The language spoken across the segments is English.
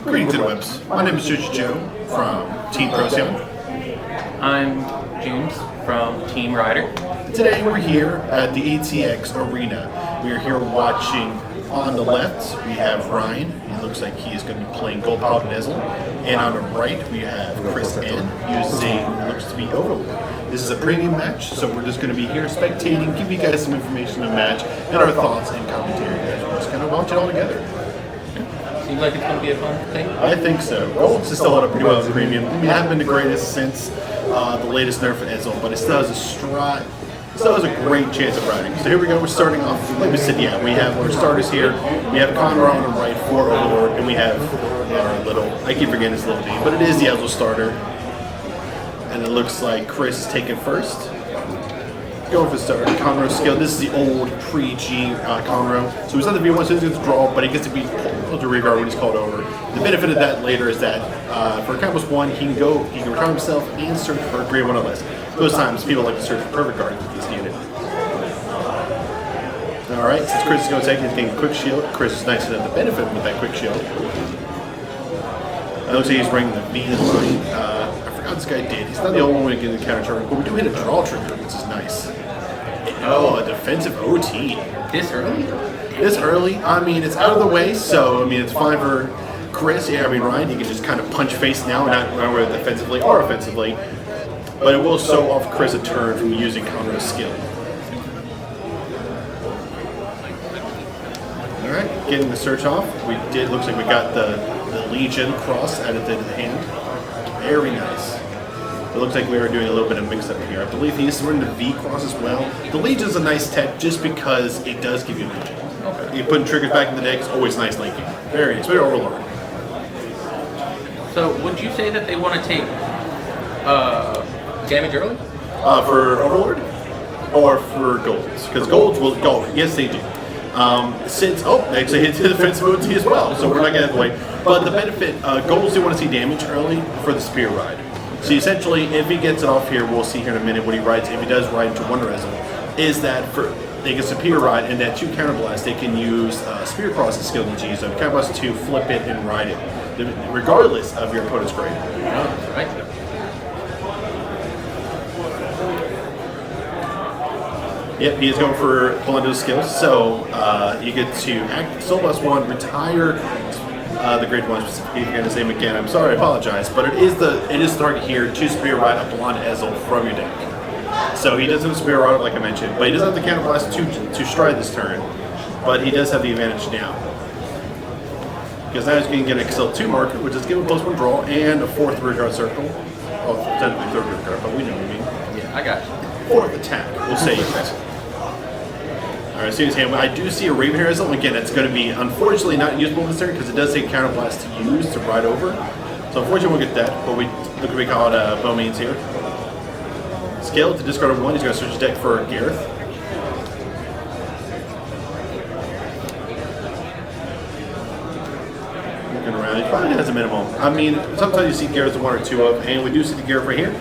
Greetings interwebs. My name is Judge Joe from Team Procyon. I'm James from Team Rider. Today we're here at the ATX Arena. We are here watching. On the left we have Ryan. He looks like he's going to be playing Blond Ezel. And on the right we have Chris N using what looks to be Overlord. This is a premium match, so we're just going to be here spectating, give you guys some information on the match, and our thoughts and commentary. We're just going to watch it all together. Seems like it's going to be a fun thing. I think so. Gold's still held up pretty well in premium. I mean, it hasn't been the greatest since the latest nerf for Ezel, but it still has a stride. Still has a great chance of riding. So here we go. We're starting off. Like we said, yeah, we have our starters here. We have Conrad on the right for Overlord, and we have our little. I keep forgetting his little name, but it is the Ezel starter. And it looks like Chris is taking first. Going for the starter. Conroe's skill. This is the old pre-G Conroe. So he's not the V1, so he gets to draw, but he gets to be pulled to rear guard when he's called over. The benefit of that later is that for Campus 1, he can retire himself and search for a grade 1 or less. Those times, people like to search for perfect guard if he's needed. Alright, since Chris is going to take, he's getting a quick shield. Chris is nice enough to benefit with that quick shield. It looks like he's bringing the V line. I forgot this guy did. He's not the only one to get the counter trigger, but we do hit a draw trigger, which is nice. Oh, a defensive OT. This early? This early? I mean, it's out of the way, so, I mean, it's fine for Chris. Yeah, I mean, Ryan, he can just kind of punch face now, not whether defensively or offensively. But it will show off Chris a turn from using Conroe's skill. Alright, getting the search off. Looks like we got the Legion cross added to the hand. Very nice. It looks like we were doing a little bit of mix up here. I believe he's running the V cross as well. The Legion's a nice tech just because it does give you Legion. Okay. You putting triggers back in the deck is always nice linking. Very nice. Very Overlord. So would you say that they want to take damage early? For Overlord? Or for Golds? Because Golds will go. Yes, they do. Since actually hits the defensive OT as well, so we're not going to wait. But the benefit, Golds do want to see damage early for the spear ride. So essentially, if he gets it off here, we'll see here in a minute what he rides. If he does ride into Wonder Ezel, is that they get superior ride and that 2 counterblast, they can use spear crossing skill in GYZE. So counterblast 2, flip it and ride it, regardless of your opponent's grade. Oh, right. Yep, he is going for Blond Ezel skills, so you get to act Soul Blast 1, retire the grade 1 specifically. You're going to say him again. I'm sorry, I apologize, but it is the target here to Spear Ride a Blond Ezel from your deck. So he does have a Spear Ride, like I mentioned, but he doesn't have the Counterblast to stride this turn, but he does have the advantage now. Because now he's going to get an Excel 2 marker, which is give him a +1 draw and a 4th rear guard circle. Oh, technically 3rd rear guard, but we know what I mean. Yeah, I got you. 4th attack, we'll say it. Alright, see his hand. I do see a Ravenhair Ezel. Again, it's going to be unfortunately not usable this turn because it does take Counterblast to use to ride over. So unfortunately we'll get that, but we call it Bowmains here. Skill to discard a 1, he's going to switch his deck for Gareth. Looking around, he probably has a minimum. I mean, sometimes you see Gareth 1 or 2 of, and we do see the Gareth right here.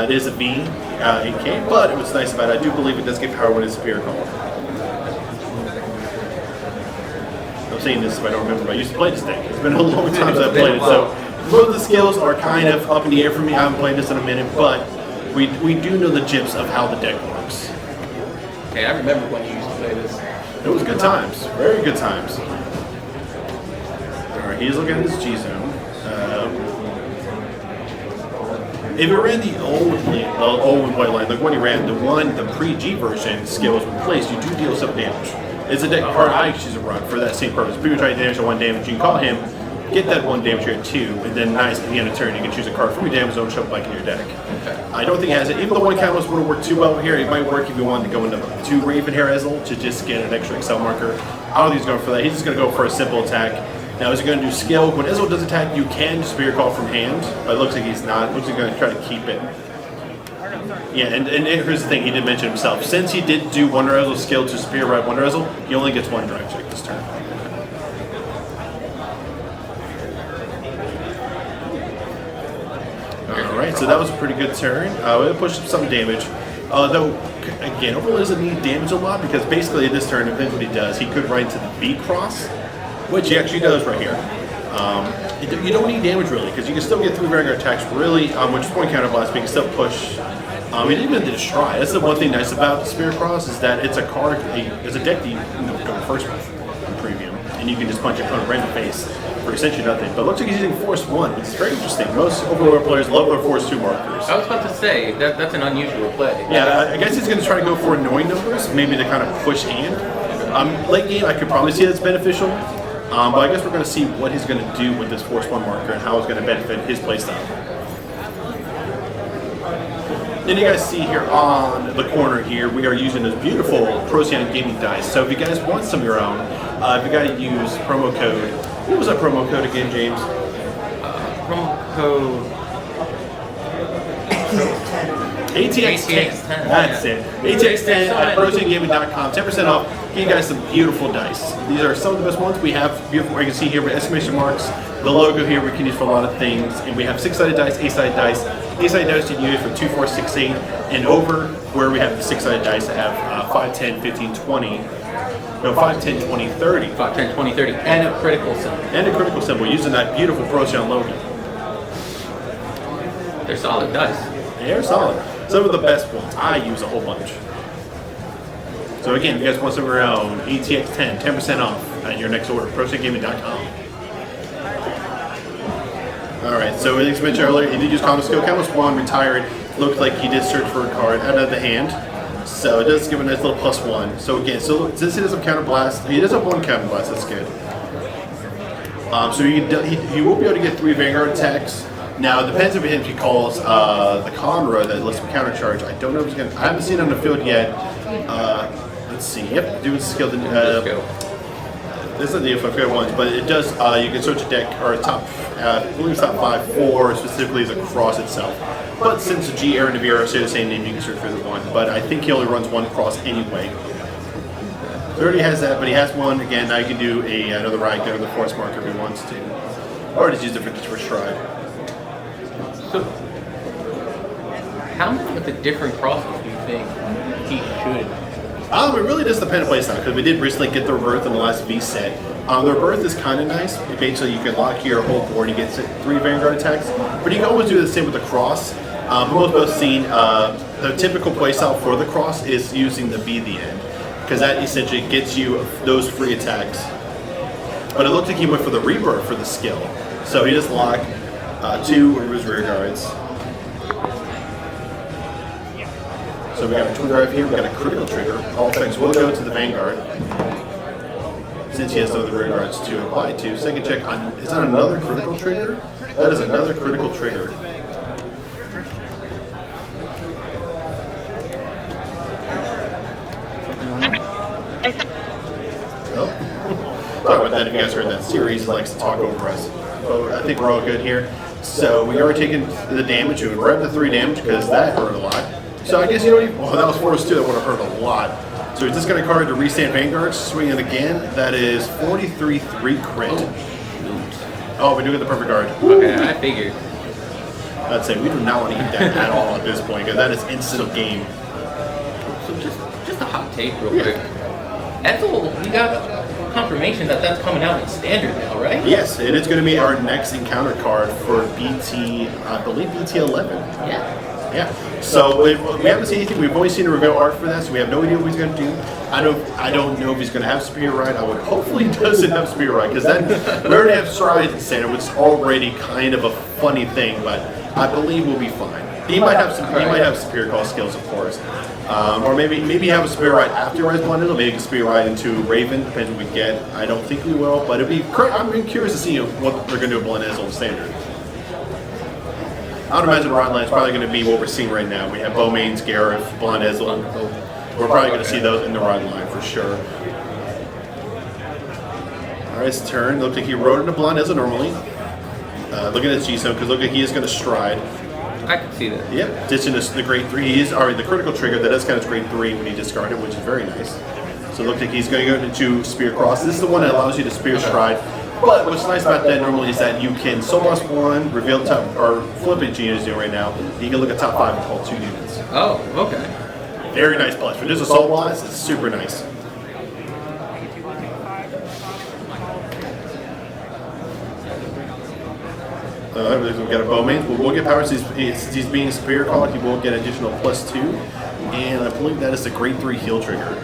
It is a V 8K, but what's nice about it, I do believe it does get power when it's Superior Call. I'm saying this if I don't remember, but I used to play this deck. It's been a long time since I've played it, so both of the skills are kind of up in the air for me. I haven't played this in a minute, but we do know the gyps of how the deck works. Okay, I remember when you used to play this. It was good times, very good times. Alright, he's looking at his G-Zone. If you ran the old white line, like when he ran the pre-G version skill was replaced, you do deal some damage. It's a deck card I choose to run for that same purpose. People try to damage at 1 damage, you can call him, get that 1 damage here at 2, and then nice at the end of turn you can choose a card from your damage zone, show up like in your deck. Okay. I don't think it has it. Even though 1 countless wouldn't work too well here, it might work if you wanted to go into 2 Ravenhair Ezel to just get an extra Excel marker. I don't think he's going for that. He's just going to go for a simple attack. Now, is he going to do skill? When Ezel does attack, you can Spear Call from hand, but it looks like he's not. It looks like he's going to try to keep it. Yeah, and here's the thing, he did mention himself. Since he did do Wonder Ezel skill to Spear Ride Wonder Ezel, he only gets 1 drive check this turn. Alright, so that was a pretty good turn. We pushed up some damage. Though, again, Overlord doesn't need damage a lot because basically this turn, depends what he does. He could ride into the V cross, which he actually does right here. You don't need damage really, because you can still get 3 Vanguard attacks really, which is point counter blast, but you can still push. It even did destroy. That's the one thing nice about the Spirit Cross is that it's a card, it's a deck that you can go first with on premium, and you can just punch your opponent right in the face for essentially nothing. But it looks like he's using Force 1, which is very interesting. Most Overlord players love their Force 2 markers. I was about to say, that's an unusual play. Yeah, I guess he's going to try to go for annoying numbers, maybe to kind of push hand. Late game, I could probably see that's beneficial, but I guess we're going to see what he's going to do with this Force 1 marker and how it's going to benefit his playstyle. Then you guys see here on the corner here, we are using this beautiful Procyon gaming dice. So if you guys want some of your own, you got to use promo code. What was that promo code again, James? Promo code ATX10. That's it. ATX10 at ProcyonGaming.com. 10% off. Give you guys some beautiful dice. These are some of the best ones. We have beautiful, you can see here with exclamation marks. The logo here we can use for a lot of things. And we have 6-sided dice, 8-sided dice. 8-sided dice you can use for 2, 4, 6, 8. And over where we have the 6-sided dice that have 5, 10, 15, 20. No, 5, 10, 20, 30. 5, 10, 20, 30. And a critical symbol. And a critical symbol using that beautiful Procyon logo. They're solid dice. They're solid. Some of the best ones. I use a whole bunch. So again, if you guys want some of your own, ATX10, 10% off at your next order, ProcyonGaming.com. Alright, so as I mentioned earlier, he did use Common Skill. Camus 1 retired. Looked like he did search for a card out of the hand. So it does give a nice little +1. So again, so since he does have Counter Blast, he does have 1 Counter Blast, that's good. So he will be able to get 3 Vanguard attacks. Now, it depends if he calls the Conroe that lets him countercharge. I don't know if he's going to. I haven't seen it on the field yet. Let's see. Yep, doing skill. This is the fair ones, but it does. You can search a deck or a top, I believe it's top 5 for specifically the cross itself. But since the G, Aaron, and Navarro say the same name, you can search for the one. But I think he only runs 1 cross anyway. So he already has that, but he has 1. Again, now you can do another right there, the force marker if he wants to. Or just use it for stride. So, how many of the different crosses do you think he should? It really does depend on playstyle, because we did recently get the Rebirth in the last V set. The Rebirth is kind of nice. Basically, you can lock your whole board and get 3 Vanguard attacks. But you can always do the same with the Cross. Most people have seen the typical playstyle for the Cross is using the V at the end, because that essentially gets you those free attacks. But it looked like he went for the Rebirth for the skill. So he just locked 2 of his rear guards. So we got a twin drive here, we got a critical trigger. All effects will go to the Vanguard, since he has no other rear guards to apply to. Second check on, is that another critical trigger? That is another critical trigger. Oh. Sorry about that if you guys heard that. Series likes to talk over us. But I think we're all good here. So we are taking the damage, and we're at the 3 damage because that hurt a lot. So I guess you don't even, well, that was Force 2, that would have hurt a lot. So he's just going to card to restand Vanguard, swing it again. That is 43-3 crit. Oh, we do get the perfect guard. Okay, I figured. I'd say we do not want to eat that at all at this point, because that is instant game. So just a hot take real quick. Ezel, we got confirmation that that's coming out in Standard now, right? Yes, it is going to be our next encounter card for BT, I believe BT 11. Yeah. Yeah. So we haven't seen anything. We've only seen a reveal art for that, so we have no idea what he's going to do. I don't know if he's going to have Superior Ride. I would hopefully he doesn't have Superior Ride, because then we already have Strides in Standard, which is already kind of a funny thing, but I believe we'll be fine. He might have some. He might have Superior Call skills, of course, or maybe have a Superior Ride after Rise Blond Ezel. Maybe Superior Ride into Raven, depends what we get. I don't think we will, but it'd be. I'm curious to see what they're going to do with Blond Ezel in Standard. I would imagine the Rod line is probably going to be what we're seeing right now. We have Beaumains, Gareth, Blond Ezel. We're probably going to see those in the Rod line for sure. Alright, his turn. Looks like he rode into Blond Ezel normally. Looking at his G-Zone, because look like he is going to stride. I can see that. Yep, ditching the grade 3. He is already the critical trigger that does count as grade 3 when he discarded, which is very nice. So it looks like he's going to go into Spear Cross. This is the one that allows you to Spear Stride. But what's nice about that normally is that you can Soul Loss 1, reveal top, or flip it, Gina is doing right now. You can look at top 5 and call 2 units. Oh, okay. Very nice plus. For just a Soul Loss, it's super nice. We've got a bowman. We'll get powers. He's being superior called. He will get additional +2, and I believe that is a grade 3 heal trigger.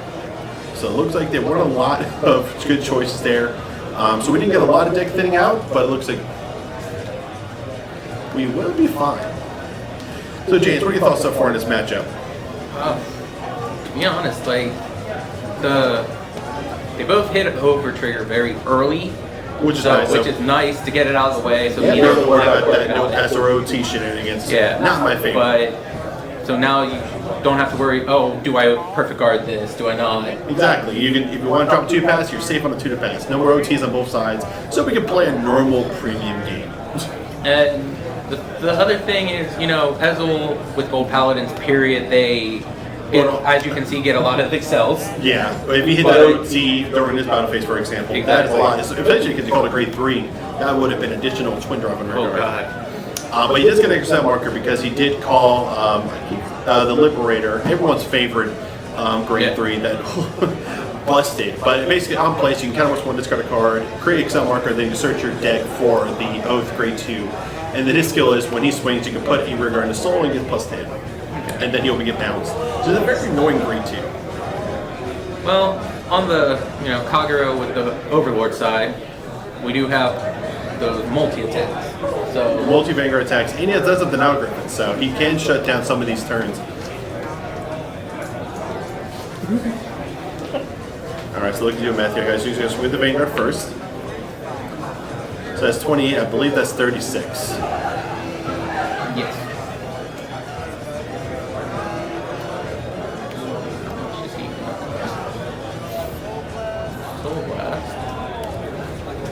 So it looks like they weren't a lot of good choices there. So we didn't get a lot of deck thinning out, but it looks like we will be fine. So James, what are your thoughts so far in this matchup? To be honest, like they both hit over trigger very early. Which is nice. Which is nice to get it out of the way. So Yeah, neither don't worry about one that. No SROT shenanigans. Yeah. Not my favorite. But so now you don't have to worry, oh, do I perfect guard this? Do I not? Exactly. You can, if you want to drop a 2-pass, you're safe on a 2-pass. No more OTs on both sides, so we can play a normal premium game. And the other thing is, you know, Ezel with Gold Paladins, period, they, as you can see, get a lot of excels. Yeah, if you hit that OT during this battle phase, for example, that is a lot. Eventually, because you called a grade 3, that would have been additional twin drop on Oh, God. But he does get an excel marker because he did call the Liberator, everyone's favorite grade 3 that busted. But basically, on place, you can kind of one discard a card, create excel marker, then you search your deck for the Oath grade 2. And then his skill is when he swings, you can put a rigor in the soul and get +10. And then he'll get bounced. So it's a very annoying grade 2. Well, on the Kagero with the Overlord side, we do have those multi-attacks. So Multi-Vanguard attacks, and he does have the Now Griffin, so he can shut down some of these turns. Alright, so look at you math here, guys. You're going to with the Vanguard first. So that's 20, I believe that's 36. Yes.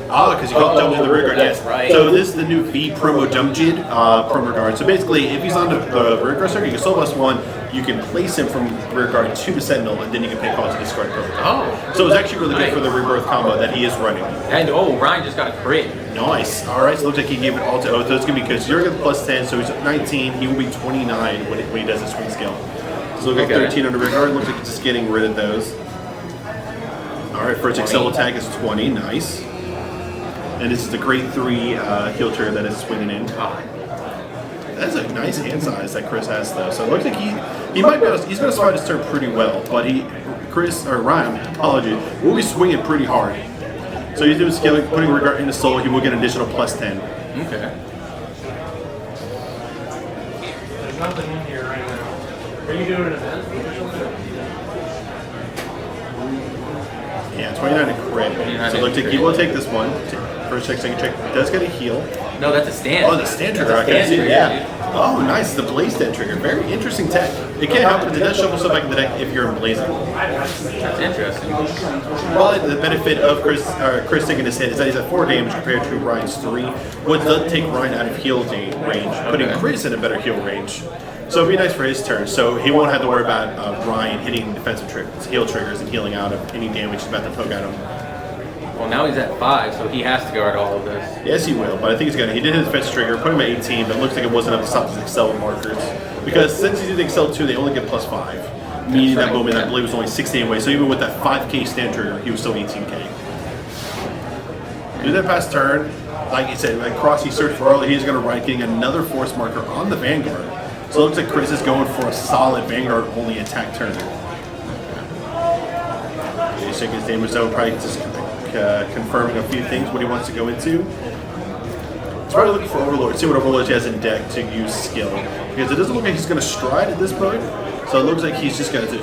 Ah, because you call it Dumb the Rear Guard, yes. Right. So this is the new V promo Dumjid promo guard. So basically, if he's on the rear guard circuit, you can solo +1, you can place him from rear guard to the Sentinel, and then you can pay calls to discard promo. Oh. So it's actually really good for the rebirth combo that he is running. And Ryan just got a crit. Nice. Alright, so it looks like he gave it all to Oath. So it's going to be because you're going to +10, so he's at 19, he will be 29 when he does his swing skill. So look at 13 on the rear guard, looks like he's just getting rid of those. Alright, first Excel attack is 20, nice. And this is the grade 3 heal trigger that is swinging in. That's a nice hand size that Chris has though. So it looks like he might be he's going to start his turn pretty well, but Ryan, apologies, will be swinging pretty hard. So he's doing scaling, putting regard into soul, he will get an additional +10. Okay. There's nothing in here right now. Are you doing an event? Yeah, 29 to crit. So it looks like he will take this one. First check, second check. Does get a heal. No, that's a stand. Oh, the stand trigger. I can see it. Yeah. Oh, nice. The blaze stand trigger. Very interesting tech. It can't help it. It does shuffle stuff back in the deck if you're emblazing. That's interesting. Well, the benefit of Chris taking his hit is that he's at 4 damage compared to Ryan's 3, which does take Ryan out of heal range, putting Chris in a better heal range. So it'd be nice for his turn. So he won't have to worry about Ryan hitting defensive triggers, heal triggers, and healing out of any damage he's about to poke at him. Well, now he's at 5, so he has to guard all of this. Yes, he will, but I think he did his defensive trigger, put him at 18, but it looks like it wasn't enough to stop his Excel markers. Because since he did Excel 2, they only get +5. Meaning that Bowman, I believe, was only 16 away. So even with that 5k stand trigger, he was still 18k. Do that past turn, like I said, like Crossy search for early, he's going to ride getting another force marker on the Vanguard. So it looks like Chris is going for a solid Vanguard only attack turn. He's checking his damage zone, probably just confirming a few things, what he wants to go into. He's probably looking for Overlord, see what Overlord he has in deck to use skill. Because it doesn't look like he's going to stride at this point. So it looks like he's just going to,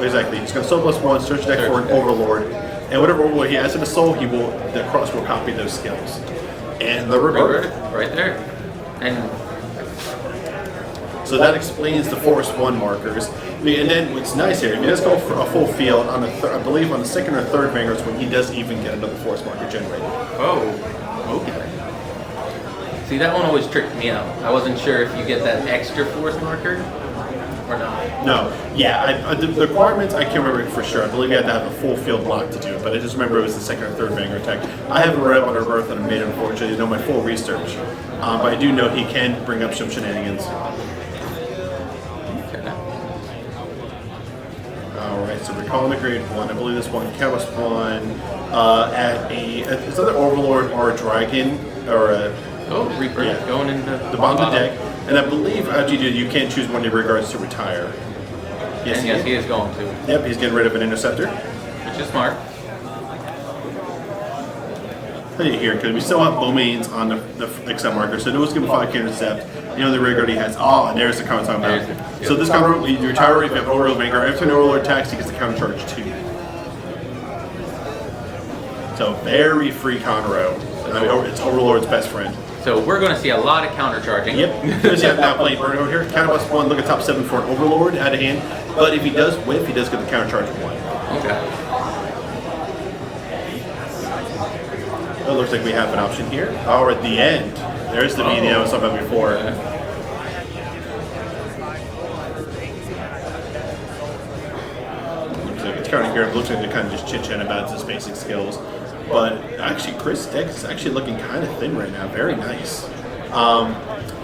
exactly. He's going to soul +1, search deck for an Overlord. And whatever Overlord he has in the soul, the cross will copy those skills. And the rebirth. Right there. And so that explains the Force 1 markers. And then what's nice here, he does go for a full field on I believe on the second or third Vanguards when he does even get another Force marker generated. oh, okay. See, that one always tricked me out. I wasn't sure if you get that extra force marker or not. No, yeah, the requirements, I can't remember for sure. I believe you had to have a full field block to do it, but I just remember it was the second or third Vanguard attack. I haven't read on Rebirth and I made it, unfortunately, to know my full research. But I do know he can bring up some shenanigans. Alright, so we're calling a grade 1. I believe this one, Chaos 1, at it's either Overlord or a Dragon, or a Oh, Reaper Yeah. going into The bottom of the deck. And I believe after you do, you can't choose one of your regards to retire. And yes, he is going to, Yep, he's getting rid of an interceptor. which is smart. Put it here because we still have domains on the XM marker, so no one's going to 5 counter intercept. You know the rear guard he has. Oh, and there's the counter I'm There's about. it. Yep. So this counter, you retire if you have Overlord Vanguard. After an Overlord attacks, he gets the counter charge 2. So very free counter row. I mean, it's Overlord's best friend. So we're going to see a lot of counter charging. Yep. Because you have now playing Burn over here. Counter plus 1, look at top 7 for an Overlord out of hand. But if he does whiff, he does get the counter charge 1. Okay. It looks like we have an option here. Oh, at the end. There's the meeting I was talking about before. Looks like it's kind of here. It looks like they're kind of just chit-chatting about his basic skills. But actually, Chris' deck is actually looking kind of thin right now. Very nice.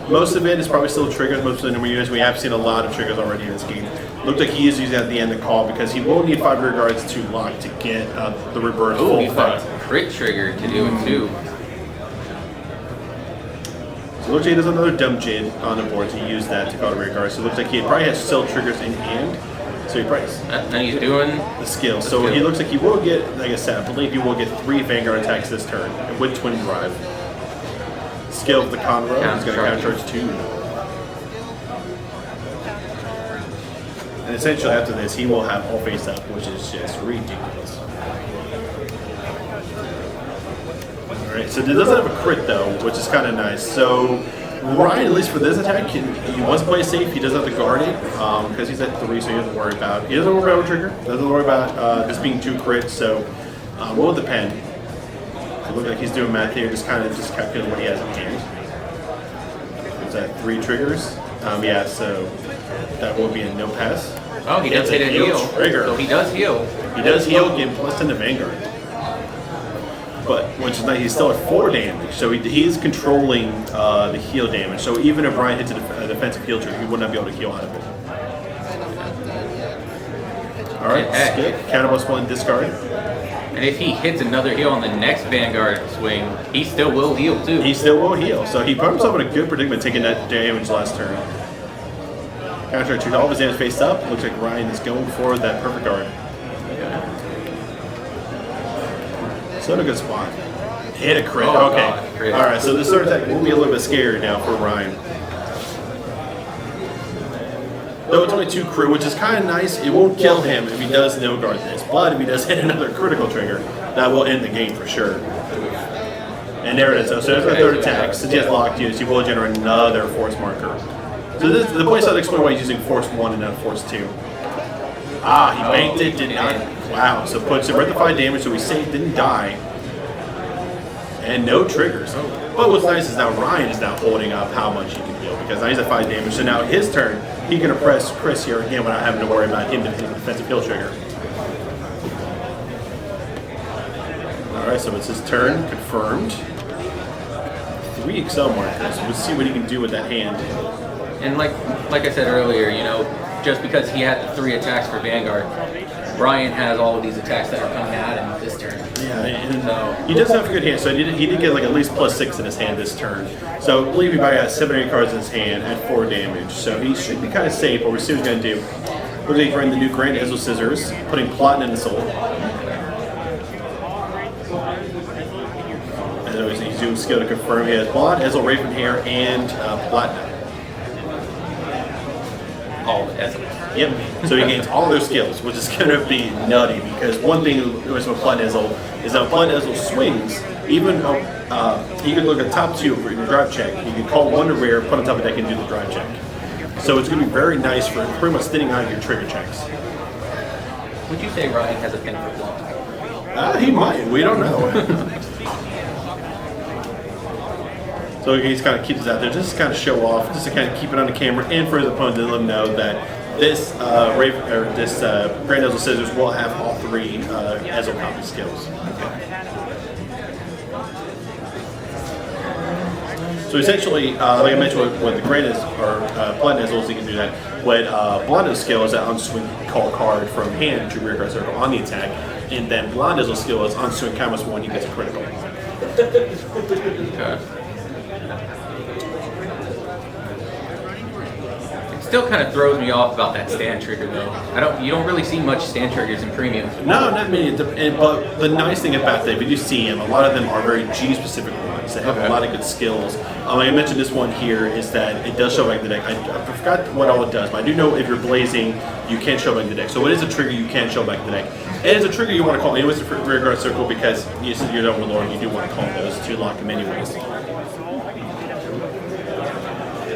Most of it is probably still triggers. Most of the units, we have seen a lot of triggers already in this game. Looked like he is using at the end the call because he will need 5 rear guards to lock to get the reverse Oh, full he's got effect. a crit trigger to do it too. So it looks like he does another dumb jid on the board to use that to call the rear guard. So it looks like he probably has still triggers in hand. So he probably And he's doing the skill. So he looks like he will get, like I said, I believe he will get 3 Vanguard attacks this turn with Twin Drive. Skill of the Conroe, he's going to counter charge 2. And essentially after this, he will have all face up, which is just ridiculous. Alright, so it doesn't have a crit though, which is kind of nice. So Ryan, at least for this attack, he wants to play safe. He doesn't have to guard it because he's at 3, so he doesn't worry about it. He doesn't worry about a trigger. Doesn't worry about this being 2 crits. So it will depend. It looks like he's doing math here, just calculating what he has in hand. Is that 3 triggers? Yeah, so that will be a no pass. Oh, he does hit a heal. Trigger. So he does heal. He does heal, give plus 10 to Vanguard. But, which is nice, he's still at 4 damage, so he's controlling the heal damage. So even if Ryan hits a defensive heal trigger, he would not be able to heal out of it. Alright, skip. Counter plus 1, discard. And if he hits another heal on the next Vanguard swing, he still will heal too. He still will heal. So he put himself in a good predicament taking that damage last turn. Counter charge, all of his damage face up. Looks like Ryan is going for that perfect guard. So in a good spot. Hit a crit. Oh, Okay. God, crit. Alright, so this third attack will be a little bit scary now for Ryan. Though it's only 2 crit, which is kind of nice, it won't kill him if he does no guard this. But if he does hit another critical trigger, that will end the game for sure. And there it is. So there's the third attack. Since he has locked use, he will generate another force marker. So this, the point is to explain why he's using force 1 and not force 2. Ah, he banked it, did not. Wow, so puts him right to 5 damage, so he saved, didn't die. And no triggers. But what's nice is now Ryan is now holding up how much he can heal because now he's at 5 damage. So now his turn, he can oppress Chris here again without having to worry about him hitting a defensive heal trigger. Alright, so it's his turn, confirmed. 3 Excel markers. We'll see what he can do with that hand. And like I said earlier, you know, just because he had the 3 attacks for Vanguard, Brian has all of these attacks that are coming at him this turn. Yeah, and he does have a good hand, so he did get like at least plus 6 in his hand this turn. So I believe he probably has 7 or 8 cards in his hand at 4 damage. So he should be kind of safe, but we'll see what he's going to do. Looks like he's running the new Blond Ezel Scissors, putting Platinum in the soul. And he's doing skill to confirm he has Blond Ezel, Raven Hair, and Platinum. All of Ezel. Yep. So he gains all their skills, which is going to be nutty because one thing with Blond Ezel is that Blond Ezel swings, even he could look at top 2 for your drive check. You can call 1 to rear, put on top of deck, and do the drive check. So it's going to be very nice for pretty much thinning out your trigger checks. Would you say Ryan has a thing for blonde? He might. We don't know. So he's kind of keeps it out there just to kind of show off, just to kind of keep it on the camera, and for his opponent to let him know that this Blond Ezel Scissors will have all 3 Ezel copy skills. So essentially, like I mentioned with the Blond Ezels, you can do that. What Blond Ezel's skill is that on-swing call card from hand to rear guard circle on the attack, and then Blond Ezel's skill is on-swing count +1, he gets a critical. Okay. Still kind of throws me off about that stand trigger though. You don't really see much stand triggers in premium. No, not many. But the nice thing about that, if you do see them, a lot of them are very G-specific ones. They have a lot of good skills. Like I mentioned, this one here is that it does show back the deck. I forgot what all it does, but I do know if you're blazing, you can show back the deck. So it is a trigger you can show back the deck. And it's a trigger you want to call anyways for rear guard circle because you said you're an overlord, you do want to call those to lock them anyways.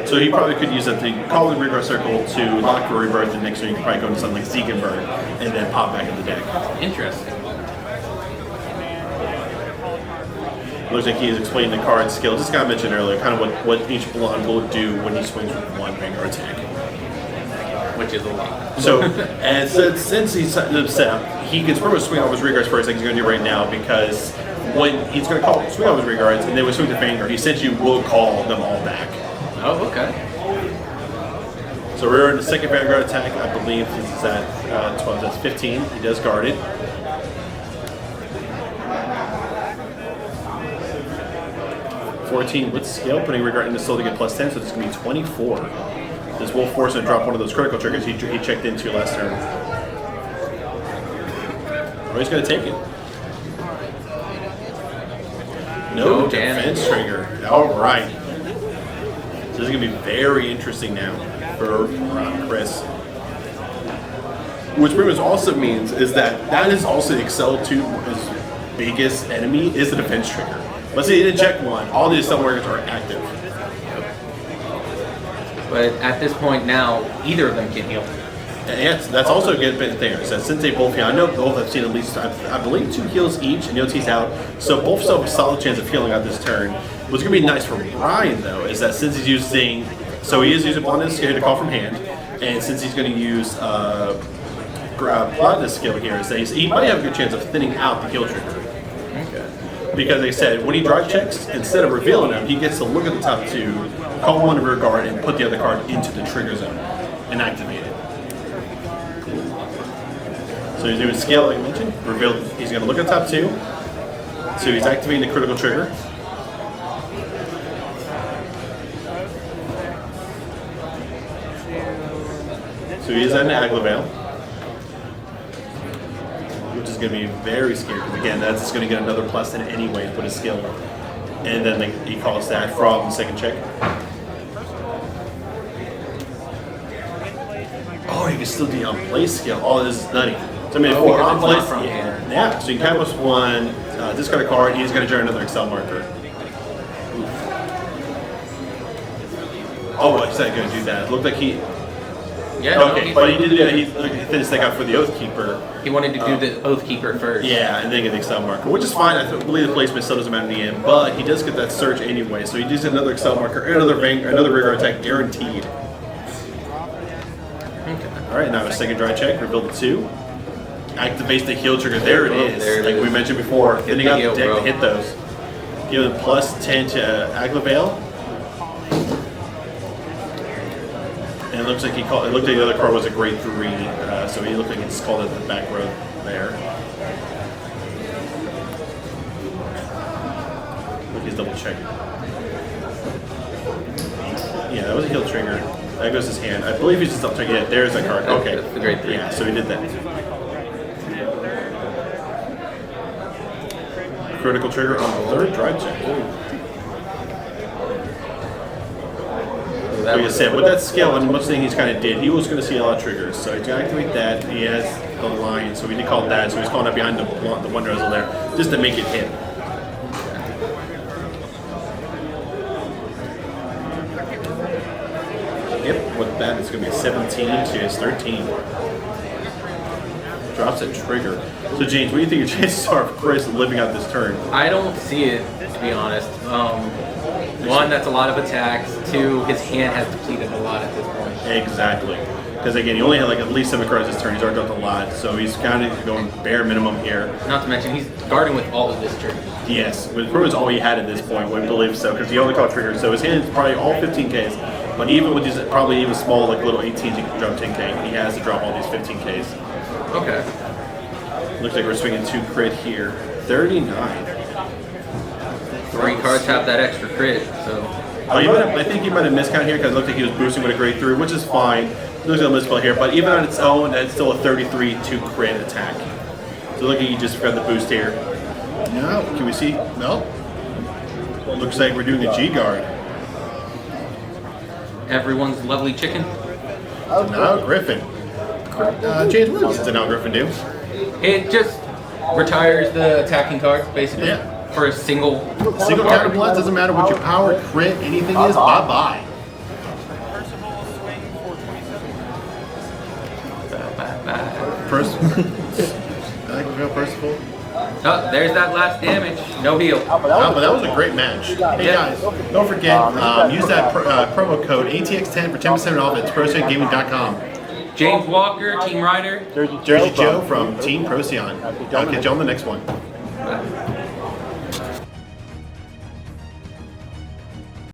So he probably could use that to call the rear guard circle to lock for rebirth, and next turn you could probably go into something like Zegenberg and then pop back in the deck. Interesting. Looks like he is explaining the card skills. This guy mentioned earlier, kind of what each Blonde will do when he swings with one Vanguard attack. Which is a lot. So, and since he's set up, he can pretty much swing off his rear guards first, like he's going to do right now, because when he's going to swing off his rear guards, and then when swing to Vanguard, he essentially will call them all back. Oh, okay. So we're in the second Vanguard attack, I believe this is at 12, that's 15. He does guard it. (14) with skill, putting rear guard in the still to get +10, so it's going to be 24. This will force him to drop one of those critical triggers he checked into last turn. Oh, he's going to take it. No defense trigger. All right. So this is going to be very interesting now for Chris. Which pretty much also means is that is also Excel 2's biggest enemy is the defense trigger. Let's say he didn't check one, all the Excel markers are active. But at this point now, either of them can heal. And yes, that's also a good bit there. So since they both heal, I know both have seen at least, I believe 2 heals each, and Yoti's out. So both still have a solid chance of healing out this turn. What's going to be nice for Ryan, though, is that since he's using, so he is using Blond Ezel to call from hand, and since he's going to use Blond Ezel skill here, is that he might have a good chance of thinning out the heal trigger. Because like I said, when he drive checks, instead of revealing them, he gets to look at the top 2, call one rear guard, and put the other card into the trigger zone and activate it. So he's doing scale, like I mentioned. Revealed. He's going to look at the top 2. So he's activating the critical trigger. So he is at an Aglavale, which is going to be very scary because again, that's just going to get another +10 anyway to put his skill. And then he calls that from the second check. Oh, you can still do on play skill. Oh, this is nutty. So I mean, Oh, on because play it's not from hand. yeah. So you can have one, discard a card. He's going to generate another Excel marker. Oof. Oh, he's not going to do that. It looked like he. Yeah, no, Okay, but he did. Yeah, he finished that out for the Oathkeeper. He wanted to do the Oathkeeper first. Yeah, and then get the Excel marker, which is fine. I believe the placement still doesn't matter in the end, but he does get that search anyway. So he does get another Excel marker, another rear guard attack guaranteed. Okay. All right, now a second dry check. Reveal the 2. Activates the heal trigger. There it is. There it like is. we mentioned before, thinning out the heal, deck bro. to hit those. Give him +10 to Aglavale. And it looks like he called. It looked like the other card was a grade 3, so he looked like he just called it the back row there. Look, he's double checking. Yeah, that was a heal trigger. That goes his hand. I believe he's just up checking. Yeah, there's that card. Okay. That's the grade 3. Yeah, so he did that. Critical trigger on the third drive check. That Like I was said, with that skill and much thing he's kind of did, he was going to see a lot of triggers. So he's going to activate that. He has the Lion, so we did call that. So he's calling up behind the Blond Ezel there just to make it hit. Yep, with that it's going to be 17 to his 13. Drops a trigger. So James, what do you think your chances are of Chris living out this turn? I don't see it, to be honest. One, that's a lot of attacks. 2, his hand has depleted a lot at this point. Exactly. Because again, he only had like at least 7 cards this turn. He's already dropped a lot, so he's kind of going bare minimum here. Not to mention, he's guarding with all of this trigger. Yes, which pretty much all he had at this point, I believe so, because he only caught triggers. So his hand is probably all 15Ks, but even with these probably even small like little 18s, he can drop 10K. He has to drop all these 15Ks. Okay. Looks like we're swinging 2 crit here. 39. 3 cards have that extra crit, so. I think he might have miscounted here because it looked like he was boosting with a grade 3, which is fine. There's no misplay here, but even on its own, that's still a 33 to crit attack. So look at you just forgot the boost here. No, can we see? No. Looks like we're doing a G guard. Everyone's lovely chicken. No, Griffin. James, what does the now Griffin do? It just retires the attacking cards, basically, for a single counter blood, doesn't matter what your power, crit, anything is, bye-bye. First, I think we'll go Percival. Oh, there's that last damage. No heal. No, but that was a great match. Hey guys, don't forget, use that promo code ATX10 for 10% off at ProCyanGaming.com. James Walker, Team Rider. Jersey Joe from Team Procyon. I'll catch you on the next one. Bye.